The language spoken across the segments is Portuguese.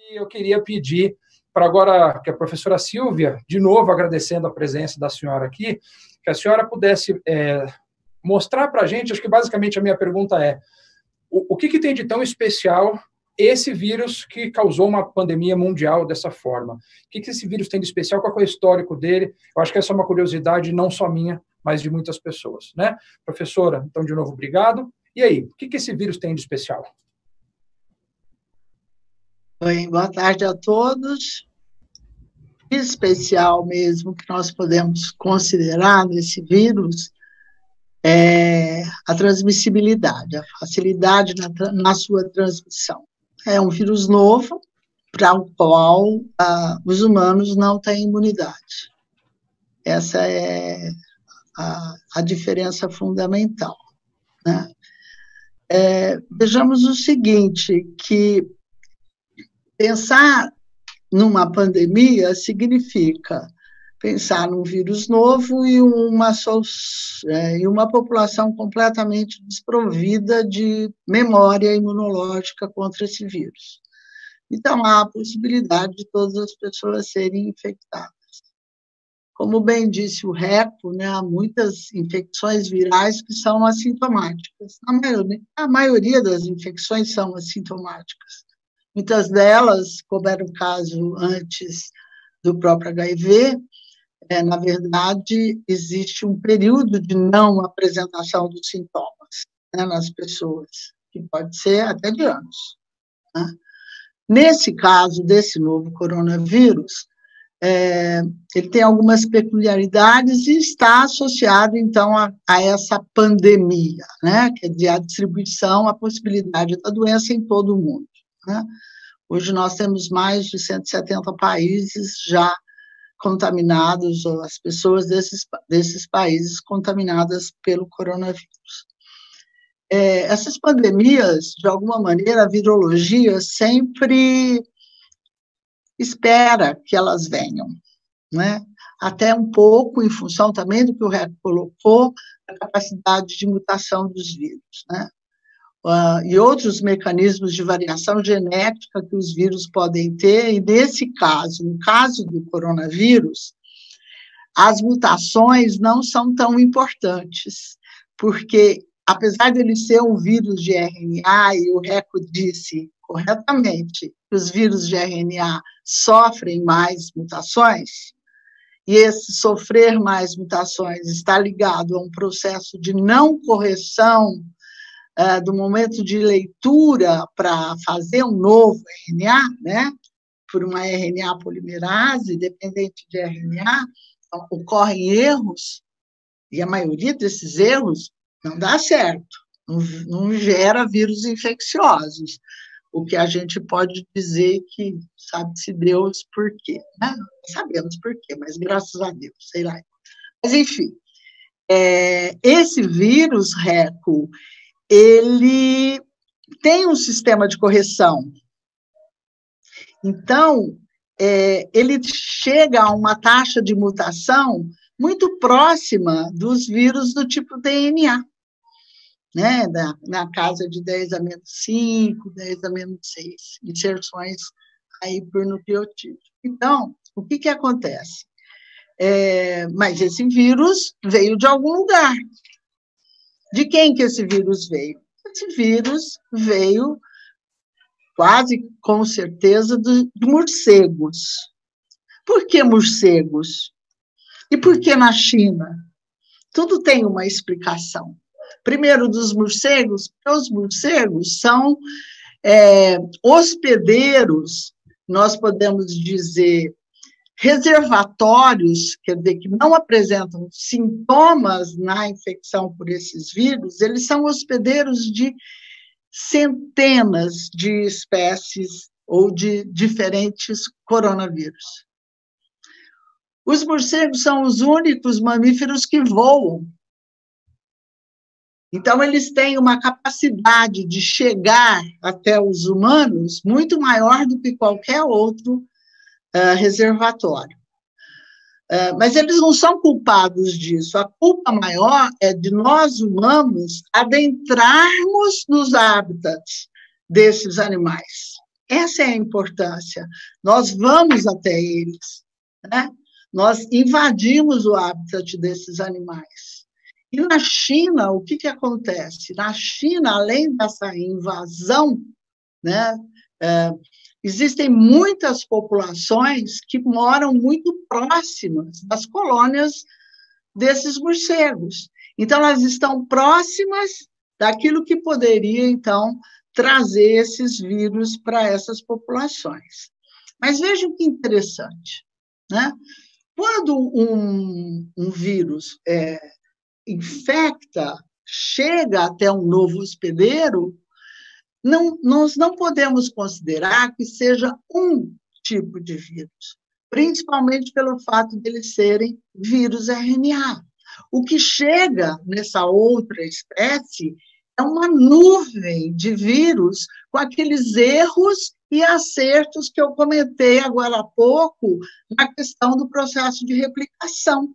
E eu queria pedir para agora que a professora Silvia, de novo agradecendo a presença da senhora aqui, que a senhora pudesse mostrar para a gente, acho que basicamente a minha pergunta é, o que tem de tão especial esse vírus que causou uma pandemia mundial dessa forma? O que esse vírus tem de especial? Qual é o histórico dele? Eu acho que essa é uma curiosidade não só minha, mas de muitas pessoas, né? Professora, então, de novo, obrigado. E aí, o que esse vírus tem de especial? Bem, boa tarde a todos. Especial mesmo que nós podemos considerar nesse vírus é a transmissibilidade, a facilidade na sua transmissão. É um vírus novo para o qual os humanos não têm imunidade. Essa é a diferença fundamental, né? Vejamos o seguinte, que pensar numa pandemia significa pensar num vírus novo e uma população completamente desprovida de memória imunológica contra esse vírus. Então, há a possibilidade de todas as pessoas serem infectadas. Como bem disse o Reco, né, há muitas infecções virais que são assintomáticas. A maioria das infecções são assintomáticas. Muitas delas, como era o caso antes do próprio HIV, na verdade, existe um período de não apresentação dos sintomas, né, nas pessoas, que pode ser até de anos, né? Nesse caso desse novo coronavírus, ele tem algumas peculiaridades e está associado, então, a essa pandemia, né? Quer dizer, a distribuição, a possibilidade da doença em todo o mundo, né? Hoje nós temos mais de 170 países já contaminados, ou as pessoas desses países contaminadas pelo coronavírus. Essas pandemias, de alguma maneira, a virologia sempre espera que elas venham, né? Até um pouco em função também do que o Reco colocou, a capacidade de mutação dos vírus, né? E outros mecanismos de variação genética que os vírus podem ter, e nesse caso, no caso do coronavírus, as mutações não são tão importantes, porque, apesar de ele ser um vírus de RNA, e o Reco disse corretamente que os vírus de RNA sofrem mais mutações, e esse sofrer mais mutações está ligado a um processo de não correção do momento de leitura para fazer um novo RNA, né, por uma RNA polimerase, dependente de RNA, então, ocorrem erros, e a maioria desses erros não dá certo, não gera vírus infecciosos, o que a gente pode dizer que sabe-se Deus por quê, né? Não sabemos por quê, mas graças a Deus, sei lá. Mas, enfim, esse vírus, Reco, ele tem um sistema de correção. Então, ele chega a uma taxa de mutação muito próxima dos vírus do tipo DNA, né? Na casa de 10 a menos 5, 10 a menos 6, inserções aí por nucleotídeo. Então, o que acontece? Mas esse vírus veio de algum lugar. De quem que esse vírus veio? Esse vírus veio, quase com certeza, de morcegos. Por que morcegos? E por que na China? Tudo tem uma explicação. Primeiro, dos morcegos, porque os morcegos são hospedeiros, nós podemos dizer, reservatórios, quer dizer, que não apresentam sintomas na infecção por esses vírus, eles são hospedeiros de centenas de espécies ou de diferentes coronavírus. Os morcegos são os únicos mamíferos que voam. Então, eles têm uma capacidade de chegar até os humanos muito maior do que qualquer outro reservatório. Mas eles não são culpados disso. A culpa maior é de nós humanos adentrarmos nos hábitats desses animais. Essa é a importância. Nós vamos até eles, né? Nós invadimos o habitat desses animais. E na China, o que acontece? Na China, além dessa invasão, né, existem muitas populações que moram muito próximas das colônias desses morcegos. Então, elas estão próximas daquilo que poderia, então, trazer esses vírus para essas populações. Mas vejam que interessante, né? Quando um vírus infecta, chega até um novo hospedeiro, nós não podemos considerar que seja um tipo de vírus, principalmente pelo fato de eles serem vírus RNA. O que chega nessa outra espécie é uma nuvem de vírus com aqueles erros e acertos que eu comentei agora há pouco na questão do processo de replicação.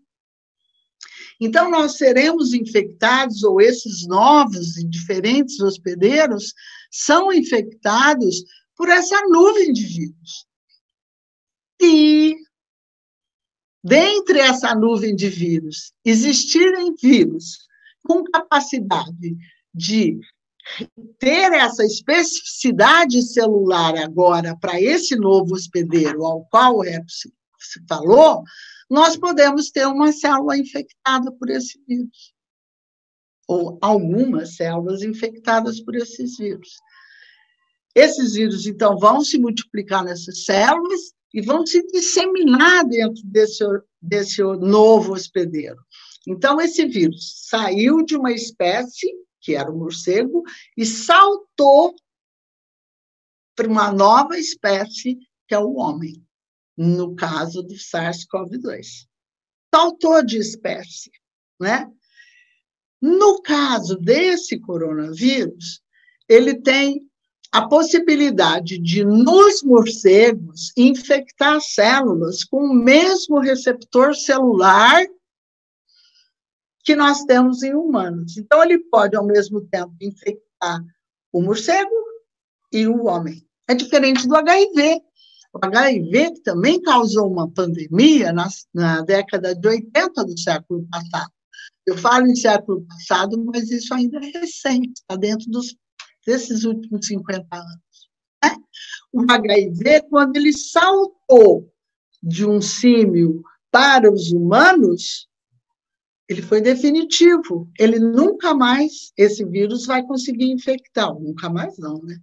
Então, nós seremos infectados, ou esses novos e diferentes hospedeiros são infectados por essa nuvem de vírus. E, dentre essa nuvem de vírus, existirem vírus com capacidade de ter essa especificidade celular agora para esse novo hospedeiro ao qual se falou, nós podemos ter uma célula infectada por esse vírus, ou algumas células infectadas por esses vírus. Esses vírus, então, vão se multiplicar nessas células e vão se disseminar dentro desse novo hospedeiro. Então, esse vírus saiu de uma espécie, que era o morcego, e saltou para uma nova espécie, que é o homem, no caso do SARS-CoV-2. Saltou de espécie, né? No caso desse coronavírus, ele tem a possibilidade de, nos morcegos, infectar células com o mesmo receptor celular que nós temos em humanos. Então, ele pode, ao mesmo tempo, infectar o morcego e o homem. É diferente do HIV. O HIV, que também causou uma pandemia na década de 80 do século passado. Eu falo em século passado, mas isso ainda é recente, está dentro desses últimos 50 anos. Né? O HIV, quando ele saltou de um símio para os humanos, ele foi definitivo. Ele nunca mais, esse vírus vai conseguir infectar. Nunca mais não, né?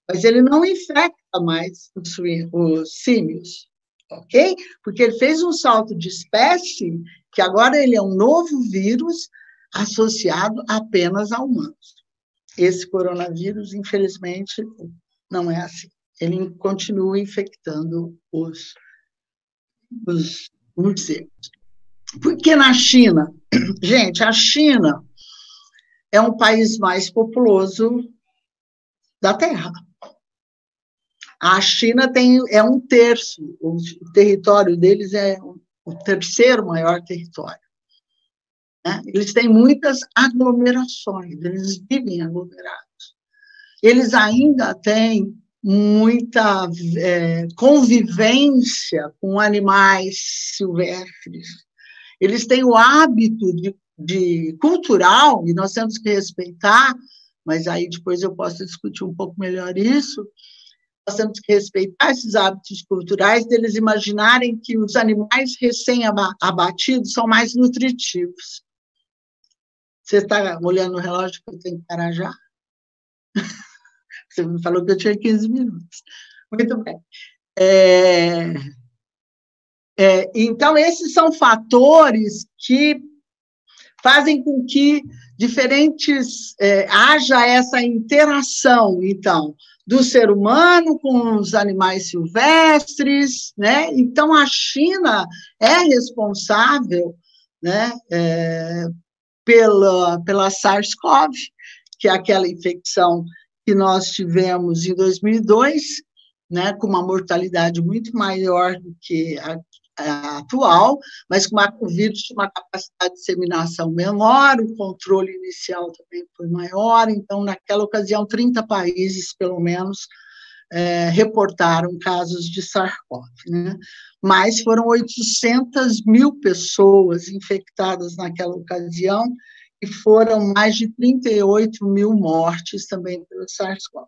Mas ele não infecta mais os símios, ok? Porque ele fez um salto de espécie, que agora ele é um novo vírus associado apenas a humanos. Esse coronavírus, infelizmente, não é assim. Ele continua infectando os morcegos. Porque na China, gente, a China é um país mais populoso da Terra. A China é um terço, o território deles é o terceiro maior território. Né? Eles têm muitas aglomerações, eles vivem aglomerados. Eles ainda têm muita convivência com animais silvestres. Eles têm o hábito de cultural, e nós temos que respeitar, mas aí depois eu posso discutir um pouco melhor isso. Nós temos que respeitar esses hábitos culturais deles imaginarem que os animais recém-abatidos são mais nutritivos. Você está olhando o relógio que eu tenho que parar já? Você me falou que eu tinha 15 minutos. Muito bem. Então, esses são fatores que fazem com que haja essa interação, então, do ser humano com os animais silvestres, né? Então, a China é responsável, né, pela SARS-CoV, que é aquela infecção que nós tivemos em 2002, né, com uma mortalidade muito maior do que a atual, mas com o vírus de uma capacidade de disseminação menor, o controle inicial também foi maior, então, naquela ocasião, 30 países, pelo menos, reportaram casos de SARS-CoV, né? Mas foram 800 mil pessoas infectadas naquela ocasião e foram mais de 38 mil mortes também pelo SARS-CoV.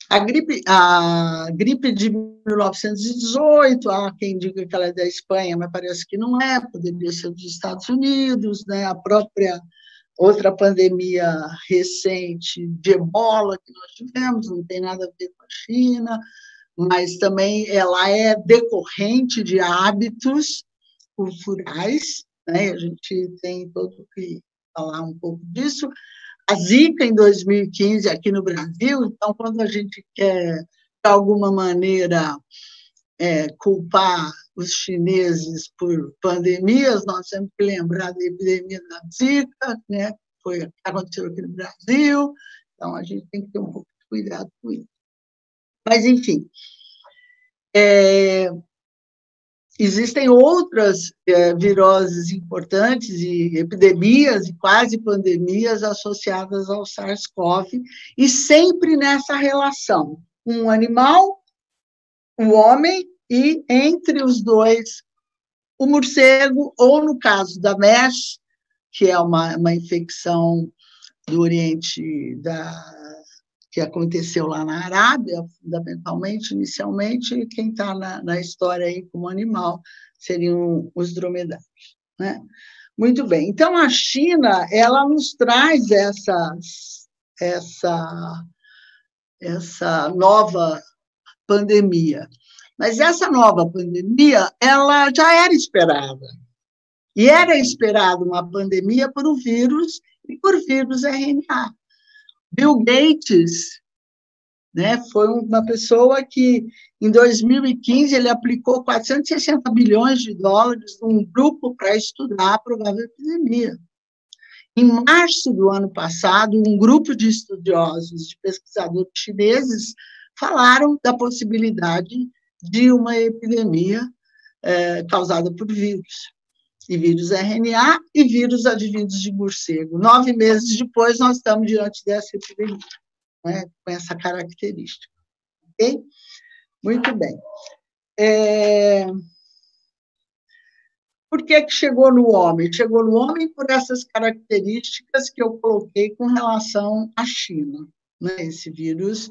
A gripe de 1918, há quem diga que ela é da Espanha, mas parece que não é, poderia ser dos Estados Unidos, né? A própria outra pandemia recente de ebola que nós tivemos, não tem nada a ver com a China, mas também ela é decorrente de hábitos culturais, né? A gente tem todo que falar um pouco disso. A Zika, em 2015, aqui no Brasil, então, quando a gente quer, de alguma maneira, culpar os chineses por pandemias, nós temos que lembrar da epidemia da Zika, né? Foi o que aconteceu aqui no Brasil, então a gente tem que ter um pouco de cuidado com isso. Mas, enfim, existem outras viroses importantes e epidemias e quase pandemias associadas ao SARS-CoV, e sempre nessa relação, um animal, o homem, e entre os dois, o morcego, ou no caso da MERS, que é uma infecção do Oriente, que aconteceu lá na Arábia, fundamentalmente, inicialmente, e quem está na história aí como animal seriam os dromedários, né? Muito bem. Então, a China, ela nos traz essa nova pandemia. Mas essa nova pandemia, ela já era esperada. E era esperada uma pandemia por um vírus e por vírus RNA. Bill Gates, né, foi uma pessoa que, em 2015, ele aplicou 460 bilhões de dólares num grupo para estudar a provável epidemia. Em março do ano passado, um grupo de estudiosos, de pesquisadores chineses, falaram da possibilidade de uma epidemia causada por vírus. E vírus RNA e vírus advindos de morcego. 9 meses depois, nós estamos diante dessa epidemia, né, com essa característica. Ok? Muito bem. Por que chegou no homem? Chegou no homem por essas características que eu coloquei com relação à China, né? Esse vírus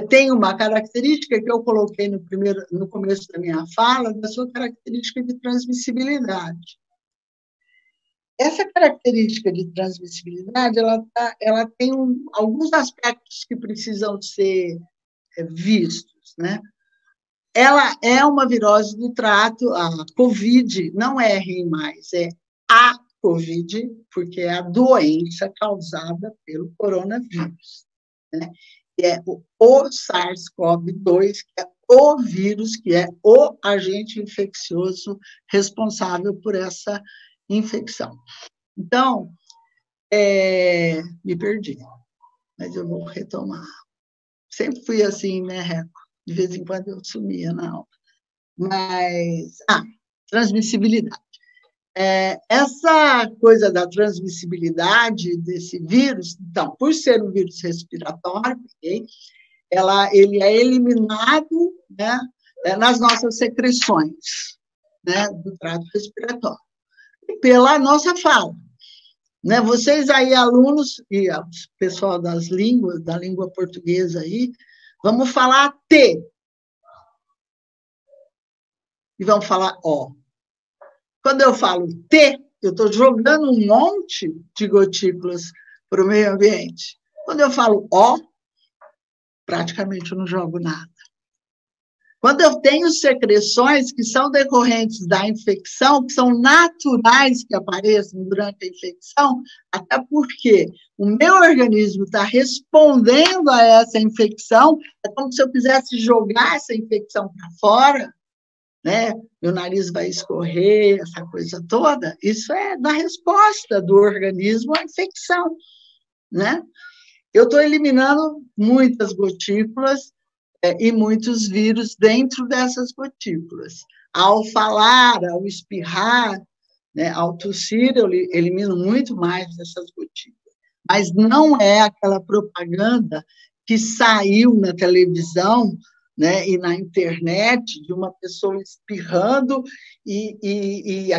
tem uma característica que eu coloquei no começo da minha fala, da sua característica de transmissibilidade. Essa característica de transmissibilidade, ela tem alguns aspectos que precisam ser vistos, né? Ela é uma virose do trato, a COVID, não é R+, é a COVID, porque é a doença causada pelo coronavírus, né? É o SARS-CoV-2, que é o vírus, que é o agente infeccioso responsável por essa infecção. Então, me perdi, mas eu vou retomar. Sempre fui assim, né, Reco? De vez em quando eu sumia na aula. Mas, transmissibilidade. Essa coisa da transmissibilidade desse vírus, então, por ser um vírus respiratório, okay, ele é eliminado, né, nas nossas secreções, né, do trato respiratório, e pela nossa fala. Né? Vocês aí, alunos, e o pessoal das línguas, da língua portuguesa aí, vamos falar T. E vamos falar O. Quando eu falo T, eu estou jogando um monte de gotículas para o meio ambiente. Quando eu falo O, praticamente eu não jogo nada. Quando eu tenho secreções que são decorrentes da infecção, que são naturais que apareçam durante a infecção, até porque o meu organismo está respondendo a essa infecção, é como se eu quisesse jogar essa infecção para fora, né? Meu nariz vai escorrer, essa coisa toda, isso é da resposta do organismo à infecção, né? Eu estou eliminando muitas gotículas e muitos vírus dentro dessas gotículas. Ao falar, ao espirrar, né, ao tossir, eu elimino muito mais dessas gotículas. Mas não é aquela propaganda que saiu na televisão, né, e na internet, de uma pessoa espirrando e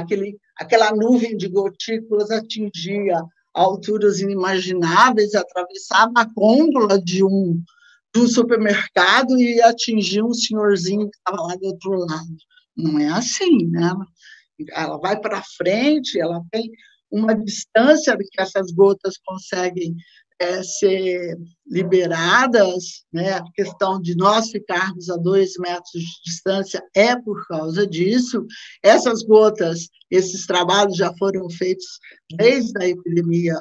aquela nuvem de gotículas atingia alturas inimagináveis, atravessava a gôndola de um supermercado e atingia um senhorzinho que estava lá do outro lado. Não é assim, né? Ela vai para frente, ela tem uma distância que essas gotas conseguem ser liberadas, né? A questão de nós ficarmos a 2 metros de distância é por causa disso. Essas gotas, esses trabalhos já foram feitos desde a epidemia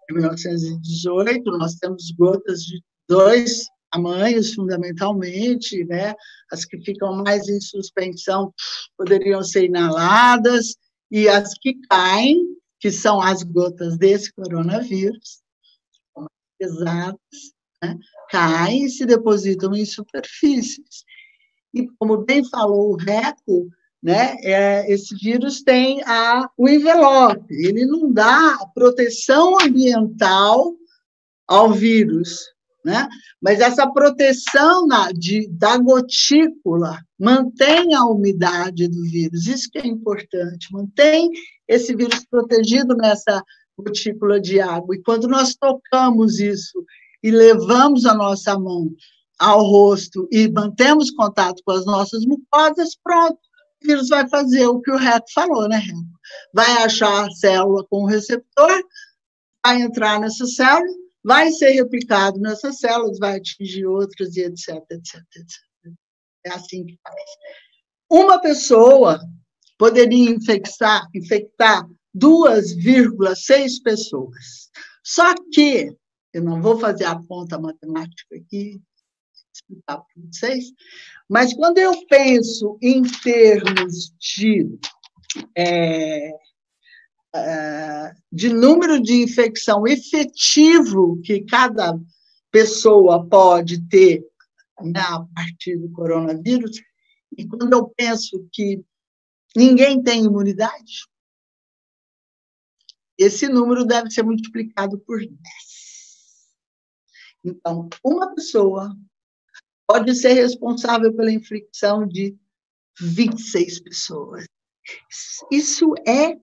de 1918, nós temos gotas de 2 tamanhos, fundamentalmente, né? As que ficam mais em suspensão poderiam ser inaladas, e as que caem, que são as gotas desse coronavírus, pesadas, né? Caem e se depositam em superfícies. E, como bem falou o Reco, né, esse vírus tem o envelope, ele não dá proteção ambiental ao vírus, né? Mas essa proteção da gotícula mantém a umidade do vírus, isso que é importante, mantém esse vírus protegido nessa gotícula de água. E quando nós tocamos isso e levamos a nossa mão ao rosto e mantemos contato com as nossas mucosas, pronto, o vírus vai fazer o que o Reco falou, né, Reco? Vai achar a célula com o receptor, vai entrar nessa célula, vai ser replicado nessas células, vai atingir outras, e etc, etc, etc. É assim que faz. Uma pessoa poderia infectar 2,6 pessoas. Só que, eu não vou fazer a conta matemática aqui, explicar para vocês, mas quando eu penso em termos de número de infecção efetivo que cada pessoa pode ter, né, a partir do coronavírus, e quando eu penso que ninguém tem imunidade, esse número deve ser multiplicado por 10. Então, uma pessoa pode ser responsável pela infecção de 26 pessoas. Isso é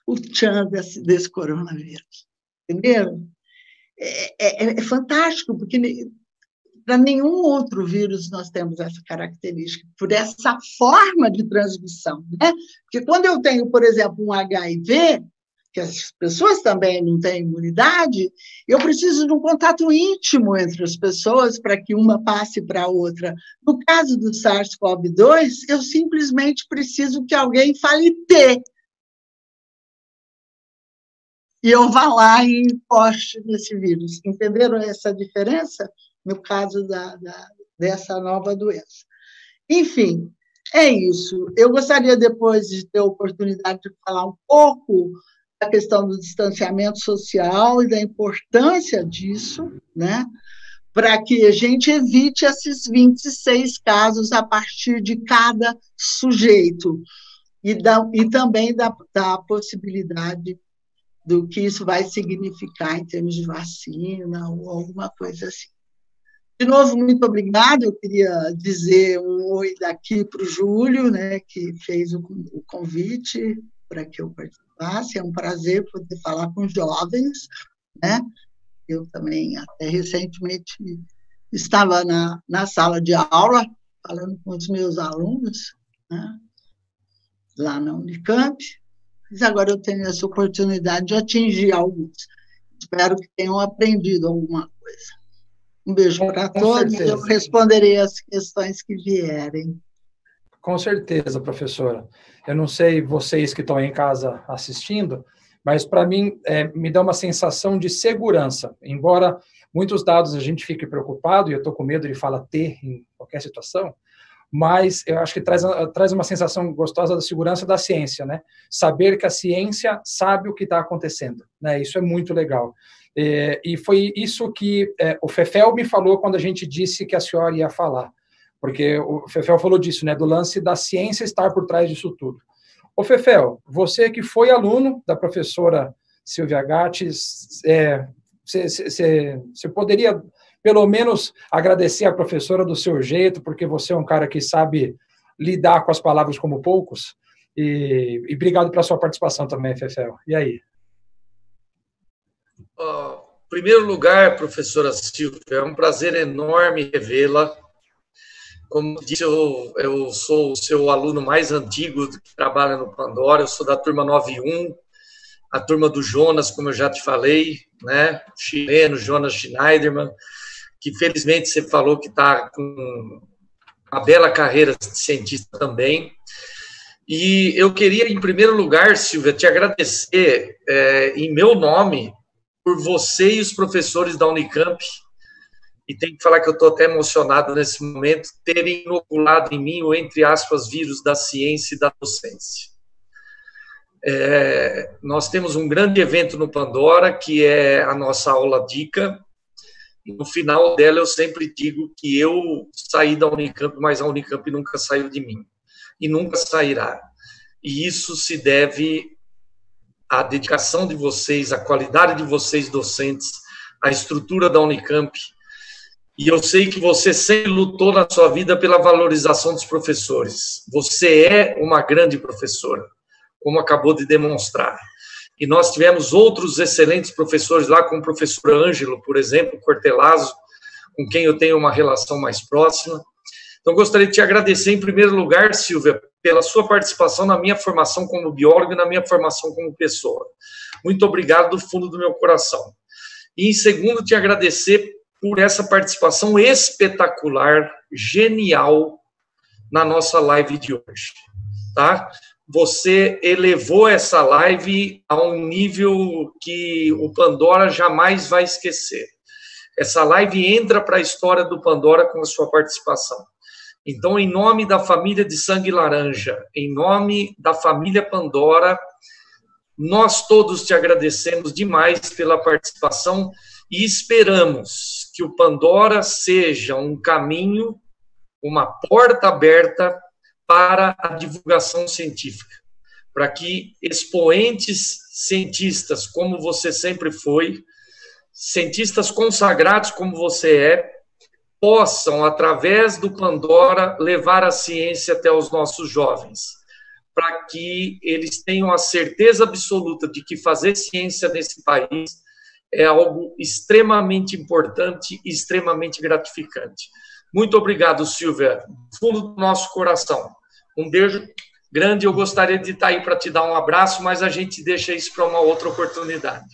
o tchan desse coronavírus, entenderam? É fantástico, porque para nenhum outro vírus nós temos essa característica, por essa forma de transmissão, né? Porque quando eu tenho, por exemplo, um HIV, que as pessoas também não têm imunidade, eu preciso de um contato íntimo entre as pessoas para que uma passe para a outra. No caso do SARS-CoV-2, eu simplesmente preciso que alguém fale T, e eu vá lá e encoste nesse vírus. Entenderam essa diferença? No caso dessa nova doença. Enfim, é isso. Eu gostaria depois de ter a oportunidade de falar um pouco da questão do distanciamento social e da importância disso, né? Para que a gente evite esses 26 casos a partir de cada sujeito, e também da possibilidade do que isso vai significar em termos de vacina ou alguma coisa assim. De novo, muito obrigada. Eu queria dizer um oi daqui para o Júlio, né, que fez o convite para que eu participasse. É um prazer poder falar com jovens, né? Eu também, até recentemente, estava na sala de aula, falando com os meus alunos, né, lá na Unicamp, mas agora eu tenho essa oportunidade de atingir alguns. Espero que tenham aprendido alguma coisa. Um beijo para todos e eu responderei as questões que vierem. Com certeza, professora. Eu não sei vocês que estão aí em casa assistindo, mas para mim me dá uma sensação de segurança. Embora muitos dados a gente fique preocupado, e eu estou com medo de falar T em qualquer situação, mas eu acho que traz uma sensação gostosa da segurança da ciência, né? Saber que a ciência sabe o que está acontecendo, né? Isso é muito legal. E foi isso que o Fefel me falou quando a gente disse que a senhora ia falar, porque o Fefel falou disso, né? Do lance da ciência estar por trás disso tudo. Ô Fefel, você que foi aluno da professora Silvia Gatti, você poderia pelo menos agradecer a professora do seu jeito, porque você é um cara que sabe lidar com as palavras como poucos. E obrigado pela sua participação também, Fefel. E aí? Em primeiro lugar, professora Silvia, é um prazer enorme revê-la. Como disse, eu sou o seu aluno mais antigo que trabalha no Pandora, eu sou da turma 91, a turma do Jonas, como eu já te falei, né? O chileno, Jonas Schneiderman, que felizmente você falou que está com uma bela carreira de cientista também. E eu queria, em primeiro lugar, Silvia, te agradecer em meu nome por você e os professores da Unicamp, e tenho que falar que eu estou até emocionado nesse momento, terem inoculado em mim o, entre aspas, vírus da ciência e da docência. Nós temos um grande evento no Pandora, que é a nossa aula dica, e no final dela eu sempre digo que eu saí da Unicamp, mas a Unicamp nunca saiu de mim, e nunca sairá. E isso se deve à dedicação de vocês, à qualidade de vocês docentes, à estrutura da Unicamp. E eu sei que você sempre lutou na sua vida pela valorização dos professores. Você é uma grande professora, como acabou de demonstrar. E nós tivemos outros excelentes professores lá, como o professor Ângelo, por exemplo, Cortelazzo, com quem eu tenho uma relação mais próxima. Então, gostaria de te agradecer, em primeiro lugar, Silvia, pela sua participação na minha formação como biólogo e na minha formação como pessoa. Muito obrigado do fundo do meu coração. E, em segundo, te agradecer por essa participação espetacular, genial, na nossa live de hoje. Tá? Você elevou essa live a um nível que o Pandora jamais vai esquecer. Essa live entra para a história do Pandora com a sua participação. Então, em nome da família de Sangue Laranja, em nome da família Pandora, nós todos te agradecemos demais pela participação e esperamos que o Pandora seja um caminho, uma porta aberta para a divulgação científica, para que expoentes cientistas, como você sempre foi, cientistas consagrados como você é, possam, através do Pandora, levar a ciência até os nossos jovens, para que eles tenham a certeza absoluta de que fazer ciência nesse país é algo extremamente importante e extremamente gratificante. Muito obrigado, Silvia, do fundo do nosso coração. Um beijo grande, eu gostaria de estar aí para te dar um abraço, mas a gente deixa isso para uma outra oportunidade.